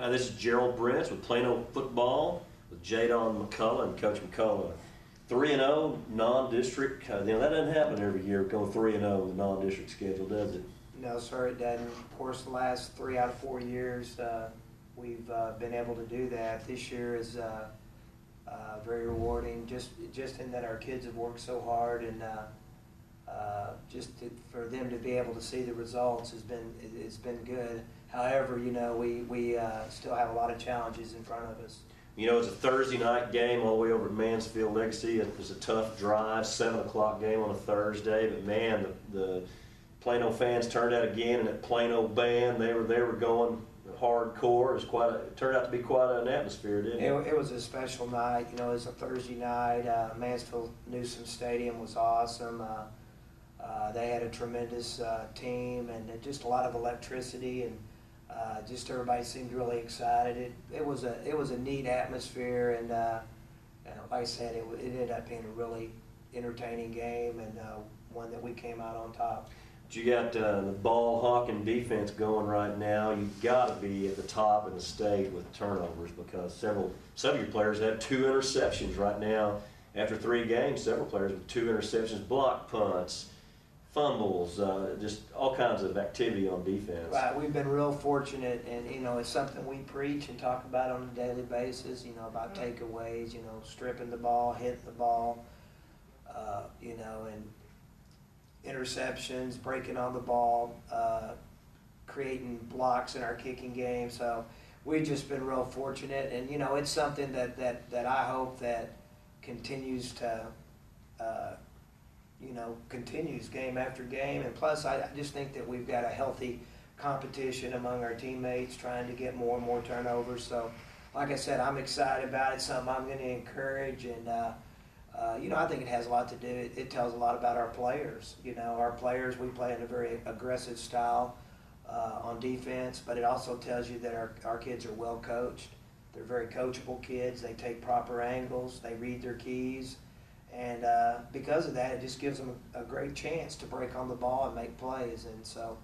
This is Gerald Brents with Plano Football with Jadon McCullough and Coach McCullough. 3-0 non-district. That doesn't happen every year, going 3-0 in the non-district schedule, does it? No, sir, it doesn't. Of course, the last 3 out of 4 years, we've been able to do that. This year is very rewarding, just in that our kids have worked so hard, and for them to be able to see the results has been good. However, we still have a lot of challenges in front of us. It's a Thursday night game all the way over at Mansfields Legacy. It was a tough drive, 7 o'clock game on a Thursday, but man, the Plano fans turned out again, and that Plano band, they were going hardcore. It turned out to be quite an atmosphere, didn't it? It was a special night. It was a Thursday night. Mansfield Newsom Stadium was awesome. They had a tremendous team, and just a lot of electricity, and just everybody seemed really excited. It was a neat atmosphere, and like I said, it ended up being a really entertaining game, and one that we came out on top. But you got the ball hawking defense going right now. You've got to be at the top in the state with turnovers, because some of your players have 2 interceptions right now after 3 games. Several players with 2 interceptions, block punts, fumbles, just all kinds of activity on defense. Right, we've been real fortunate, and it's something we preach and talk about on a daily basis. About takeaways, stripping the ball, hitting the ball, and interceptions, breaking on the ball, creating blocks in our kicking game. So we've just been real fortunate, and it's something that I hope that continues to. Continues game after game, and plus I just think that we've got a healthy competition among our teammates, trying to get more and more turnovers. So, like I said, I'm excited about it. Something I'm going to encourage, and I think it has a lot to do. It tells a lot about our players. Our players, we play in a very aggressive style on defense, but it also tells you that our kids are well coached. They're very coachable kids. They take proper angles. They read their keys. And because of that, it just gives them a great chance to break on the ball and make plays. And so,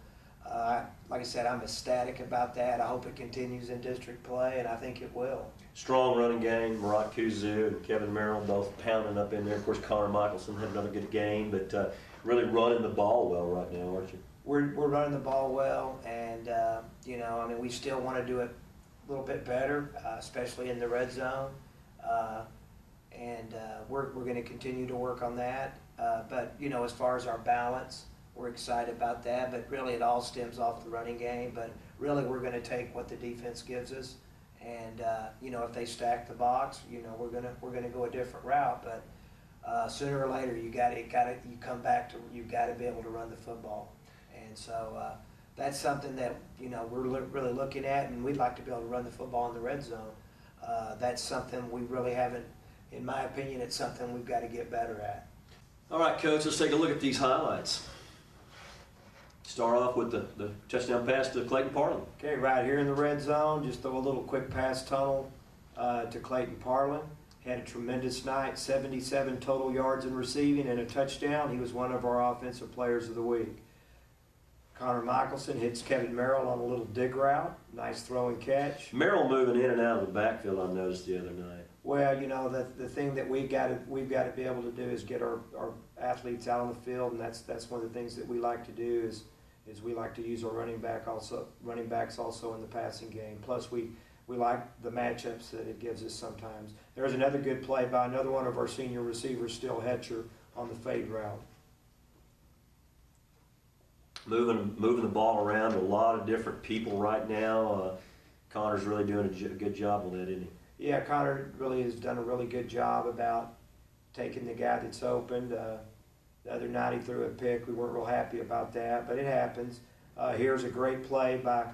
like I said, I'm ecstatic about that. I hope it continues in district play, and I think it will. Strong running game. Marat Kuzu and Kevin Merrill both pounding up in there. Of course, Connor Michelson had another good game, but really running the ball well right now, aren't you? We're running the ball well, and we still want to do it a little bit better, especially in the red zone. And we're going to continue to work on that. But, as far as our balance, we're excited about that. But really it all stems off the running game. But really we're going to take what the defense gives us. And, if they stack the box, we're going to go a different route. But sooner or later you come back to, you've got to be able to run the football. And so that's something that, we're really looking at, and we'd like to be able to run the football in the red zone. That's something we really haven't. In my opinion, it's something we've got to get better at. All right, Coach, let's take a look at these highlights. Start off with the touchdown pass to Clayton Parlin. Okay, right here in the red zone, just throw a little quick pass tunnel to Clayton Parlin. Had a tremendous night, 77 total yards in receiving and a touchdown. He was one of our offensive players of the week. Connor Michelson hits Kevin Merrill on a little dig route. Nice throw and catch. Merrill moving in and out of the backfield, I noticed the other night. Well, the thing that we've got to be able to do is get our athletes out on the field, and that's one of the things that we like to do is we like to use our running backs also in the passing game. Plus we like the matchups that it gives us sometimes. There's another good play by another one of our senior receivers, Still Hetcher, on the fade route. Moving the ball around to a lot of different people right now. Connor's really doing a good job on that, isn't he? Yeah, Connor really has done a really good job about taking the guy that's opened. The other night he threw a pick. We weren't real happy about that, but it happens. Here's a great play by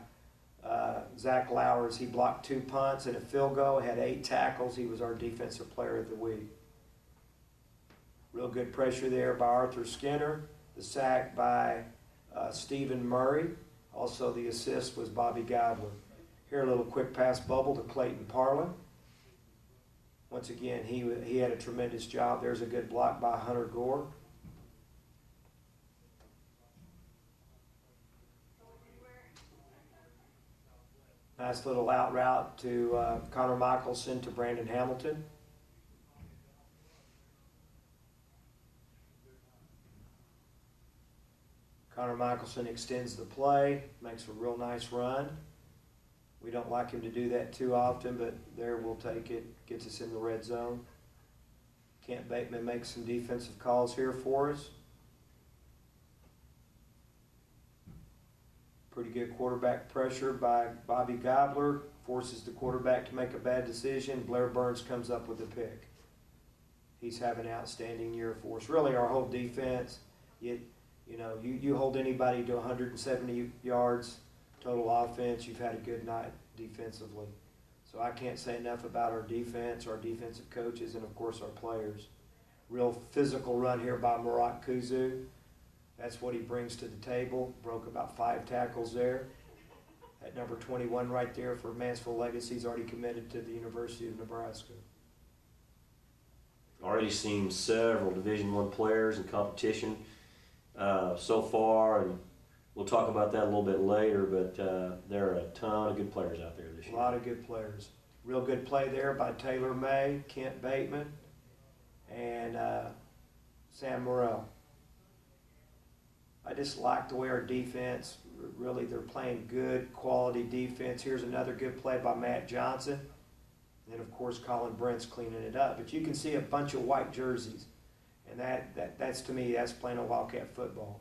Zach Lowers. He blocked 2 punts and a field goal, had 8 tackles. He was our defensive player of the week. Real good pressure there by Arthur Skinner. The sack by Stephen Murray. Also the assist was Bobby Godwin. Here a little quick pass bubble to Clayton Parlin. Once again, he had a tremendous job. There's a good block by Hunter Gore. Nice little out route to Connor Michelson to Brandon Hamilton. Connor Michelson extends the play, makes a real nice run. We don't like him to do that too often, but there we'll take it. Gets us in the red zone. Kent Bateman makes some defensive calls here for us. Pretty good quarterback pressure by Bobby Gobbler. Forces the quarterback to make a bad decision. Blair Burns comes up with a pick. He's having an outstanding year for us. Really, our whole defense, you hold anybody to 170 yards total offense, you've had a good night defensively. So I can't say enough about our defense, our defensive coaches, and of course our players. Real physical run here by Murat Kuzu. That's what he brings to the table. Broke about 5 tackles there. At number 21 right there for Mansfields Legacy, he's already committed to the University of Nebraska. Already seen several Division I players in competition so far, and we'll talk about that a little bit later, but there are a ton of good players out there this year. A lot of good players. Real good play there by Taylor May, Kent Bateman, and Sam Morrell. I just like the way our defense, really they're playing good quality defense. Here's another good play by Matt Johnson. And then of course Colin Brent's cleaning it up. But you can see a bunch of white jerseys. And that's to me, that's playing a Wildcat football.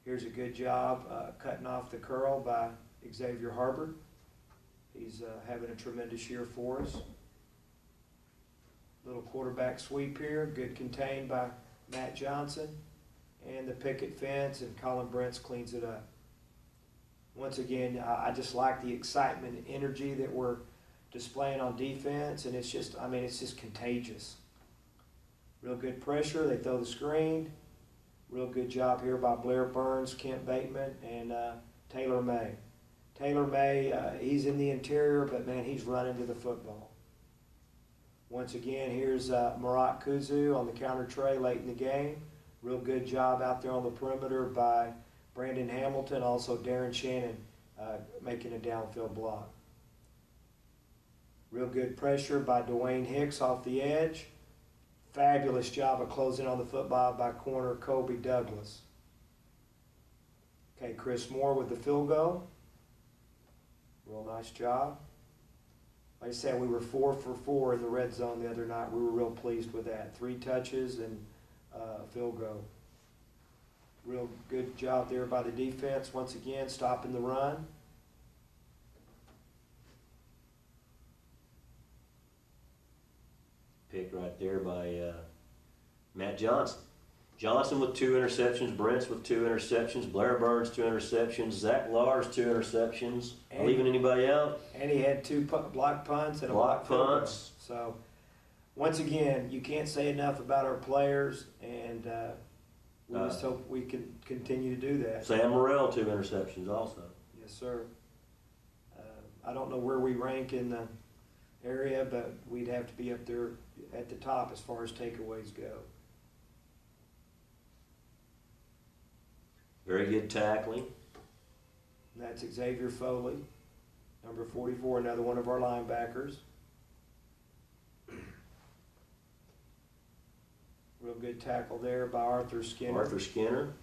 Here's a good job cutting off the curl by Xavier Harbor. He's having a tremendous year for us. Little quarterback sweep here, good contained by Matt Johnson. And the picket fence, and Colin Brent's cleans it up. Once again, I just like the excitement and energy that we're displaying on defense, and it's just contagious. Real good pressure, they throw the screen. Real good job here by Blair Burns, Kent Bateman, and Taylor May. Taylor May, he's in the interior, but man, he's running to the football. Once again, here's Murat Kuzu on the counter tray late in the game. Real good job out there on the perimeter by Brandon Hamilton, also Darren Shannon making a downfield block. Real good pressure by Dwayne Hicks off the edge. Fabulous job of closing on the football by corner Kobe Douglas. Okay, Chris Moore with the field goal. Real nice job. Like I said, we were 4 for 4 in the red zone the other night. We were real pleased with that. 3 touches and a field goal. Real good job there by the defense. Once again, stopping the run. Pick right there by Matt Johnson. Johnson with 2 interceptions, Brents with 2 interceptions, Blair Burns 2 interceptions, Zach Lars 2 interceptions. Leaving anybody out? And he had 2 block punts and a block punts. So, once again, you can't say enough about our players, and we just hope we can continue to do that. Sam Morrell 2 interceptions also. Yes, sir. I don't know where we rank in the area, but we'd have to be up there at the top as far as takeaways go. Very good tackling. And that's Xavier Foley, number 44, another one of our linebackers. Real good tackle there by Arthur Skinner. Arthur Skinner.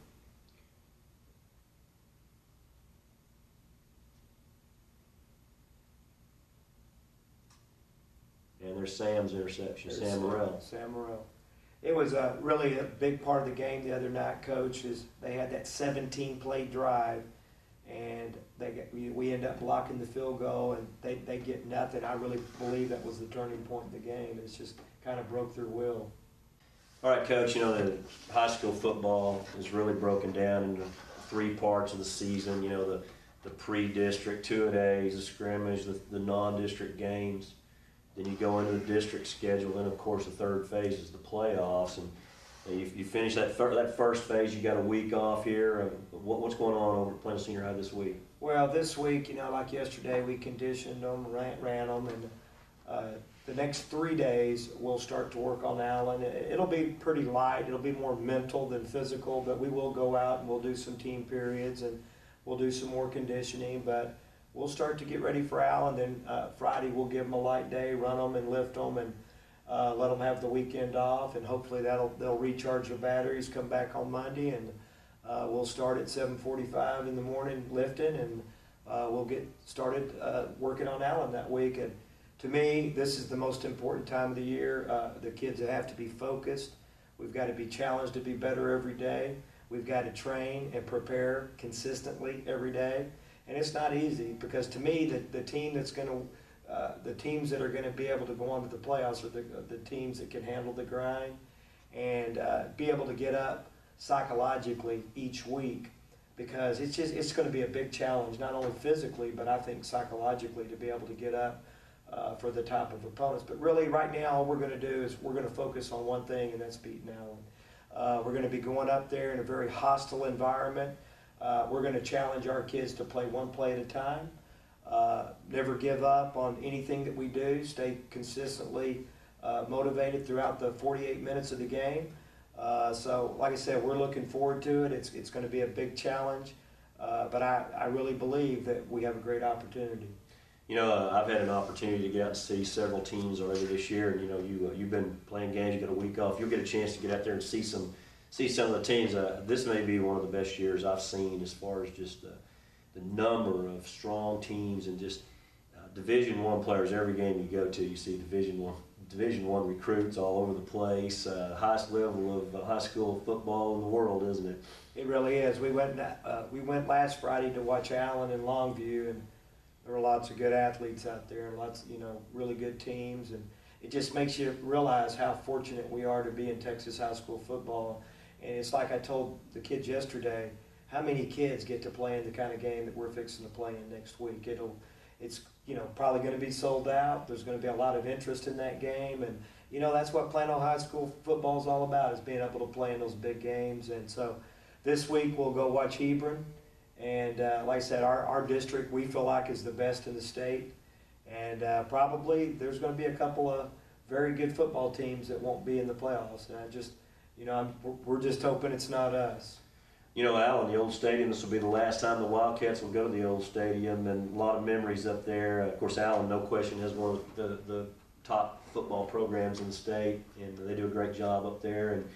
And there's Sam's interception, Sam Morrell. Sam Morrell. It was really a big part of the game the other night, Coach, is they had that 17-play drive, and we end up blocking the field goal, and they get nothing. I really believe that was the turning point in the game. It's just kind of broke their will. All right, Coach, the high school football is really broken down into 3 parts of the season. The pre-district, 2-a-days, the scrimmage, the non-district games. Then you go into the district schedule. Then, of course, the third phase is the playoffs. And you finish that first phase, you got a week off here. What's going on over at Plano Senior High this week? Well, this week, like yesterday, we conditioned them, ran them, and the next 3 days, we'll start to work on Allen. It'll be pretty light. It'll be more mental than physical, but we will go out and we'll do some team periods and we'll do some more conditioning. But we'll start to get ready for Allen. Then Friday we'll give them a light day, run them and lift them, and let them have the weekend off. And hopefully they'll recharge their batteries, come back on Monday, and we'll start at 7:45 in the morning lifting, and we'll get started working on Allen that week. And to me, this is the most important time of the year. The kids have to be focused. We've got to be challenged to be better every day. We've got to train and prepare consistently every day. And it's not easy, because to me, the teams that are going to be able to go on to the playoffs are the teams that can handle the grind and be able to get up psychologically each week, because it's going to be a big challenge, not only physically, but I think psychologically, to be able to get up for the type of opponents. But really, right now, all we're going to do is we're going to focus on one thing, and that's beating Allen. We're going to be going up there in a very hostile environment. We're going to challenge our kids to play one play at a time. Never give up on anything that we do. Stay consistently motivated throughout the 48 minutes of the game. So, like I said, we're looking forward to it. It's going to be a big challenge, but I really believe that we have a great opportunity. You know, I've had an opportunity to get out and see several teams already this year, and you know, you've been playing games. You got a week off. You'll get a chance to get out there and see some of the teams. This may be one of the best years I've seen as far as just the number of strong teams, and just Division I players. Every game you go to, you see Division I recruits all over the place. Highest level of high school football in the world, isn't it? It really is. We went last Friday to watch Allen in Longview, and there were lots of good athletes out there, and lots, really good teams, and it just makes you realize how fortunate we are to be in Texas high school football. And it's like I told the kids yesterday, how many kids get to play in the kind of game that we're fixing to play in next week? It's probably going to be sold out. There's going to be a lot of interest in that game, and that's what Plano High School football is all about, is being able to play in those big games. And so this week we'll go watch Hebron. And like I said, our district, we feel like, is the best in the state. And probably there's going to be a couple of very good football teams that won't be in the playoffs. And we're just hoping it's not us. Allen, the old stadium, this will be the last time the Wildcats will go to the old stadium, and a lot of memories up there. Of course, Allen, no question, has one of the top football programs in the state, and they do a great job up there. And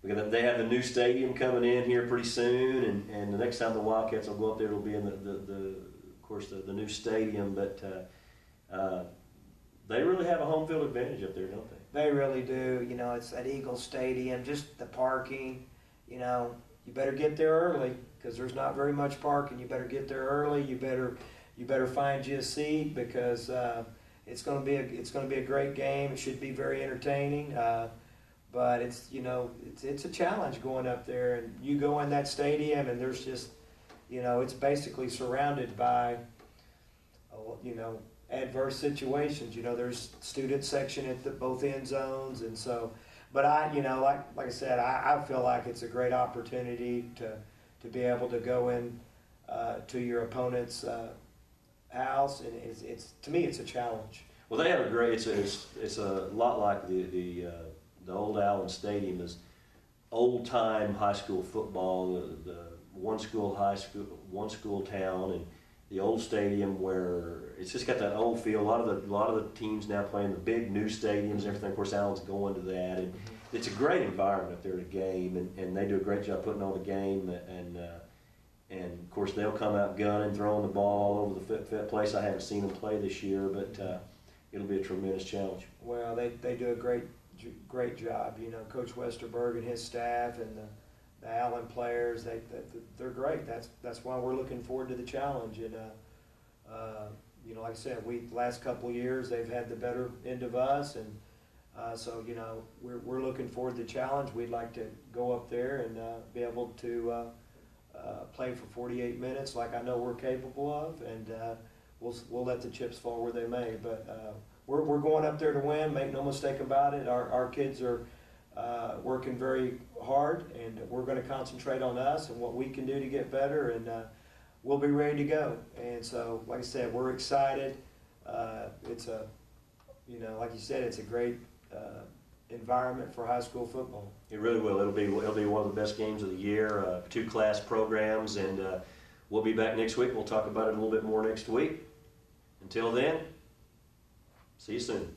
they have the new stadium coming in here pretty soon, and the next time the Wildcats will go up there, it'll be in the new stadium. But they really have a home field advantage up there, don't they? They really do. It's at Eagle Stadium, just the parking. You better get there early, because there's not very much parking. You better get there early. You better find you a seat, because it's going to be a great game. It should be very entertaining. But it's a challenge going up there, and you go in that stadium, and there's just, it's basically surrounded by, adverse situations. There's student section at both end zones, and so, but like I said, I feel like it's a great opportunity to be able to go in to your opponent's house, and it's to me, it's a challenge. Well, they have a great. It's a lot like the old Allen Stadium is old time high school football. The one school town, and the old stadium where it's just got that old feel. A lot of the teams now playing the big new stadiums and everything. Of course, Allen's going to that, and it's a great environment up there to game, and they do a great job putting on the game, and of course they'll come out gunning, throwing the ball all over the place. I haven't seen them play this year, but it'll be a tremendous challenge. Well, they do a great job. Coach Westerberg and his staff, and the Allen players, they're great. That's why we're looking forward to the challenge. And like I said, last couple of years they've had the better end of us, and so we're looking forward to the challenge. We'd like to go up there and be able to play for 48 minutes, like I know we're capable of, and we'll let the chips fall where they may. But we're going up there to win. Make no mistake about it. Our kids are working very hard, and we're going to concentrate on us and what we can do to get better, and we'll be ready to go. And so, like I said, we're excited. It's you know, like you said, it's a great environment for high school football. It really will. It'll be one of the best games of the year. 2 class programs, and we'll be back next week. We'll talk about it a little bit more next week. Until then, see you soon.